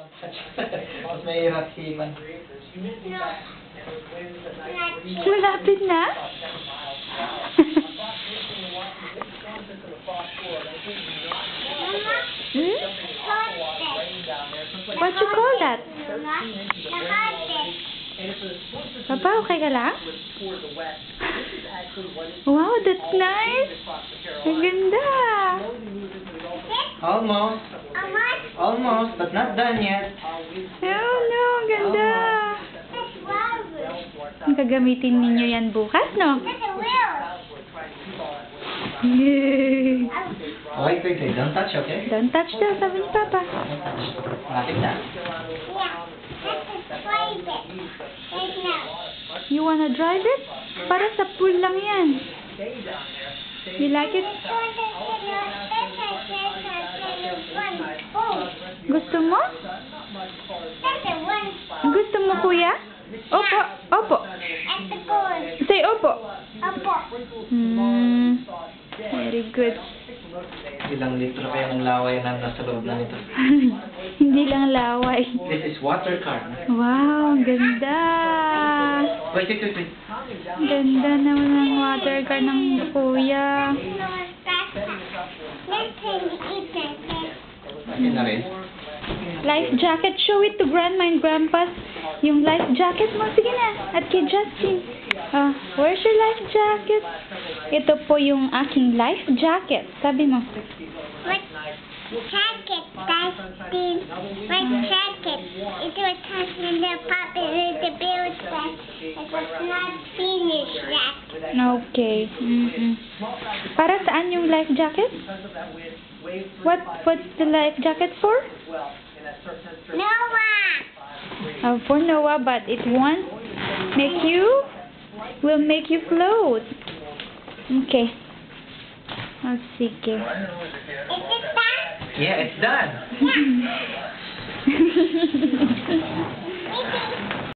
Mas mahirap himan. Malapit na? Hmm? What you call that? Papa, okay ka lang? Wow, that's nice. Ang ganda. Almost. Almost, but not done yet. Oh no, ang ganda. Ang gagamitin ninyo yan bukas, no? Yay! Wait. Don't touch, okay? Don't touch daw, sabi ni Papa. Don't touch. Malapit na. You wanna drive it? Para sa pool lang yan. You like it? Gusto mo? Gusto mo, kuya? Opo, opo. Say opo. Very good. Ilang litro kaya ng laway na nasa loob na nito? Hindi lang laway. This is water car. Wow, ang ganda. Wait. Ganda naman ng water car ng kuya. Akin na rin. Life jacket. Show it to grandma and grandpa's. Yung life jacket mo. Sige na. At kay Justin. Where's your life jacket? Ito po yung aking life jacket. Sabi mo. What jacket, Justin? What jacket? It was touching the puppy with the build set. It was not finished yet. Okay. Para saan yung life jacket? What's the life jacket for? Noah! For Noah, but it won't will make you float. Okay. Sige. Is it done? Yeah, it's done. Yeah.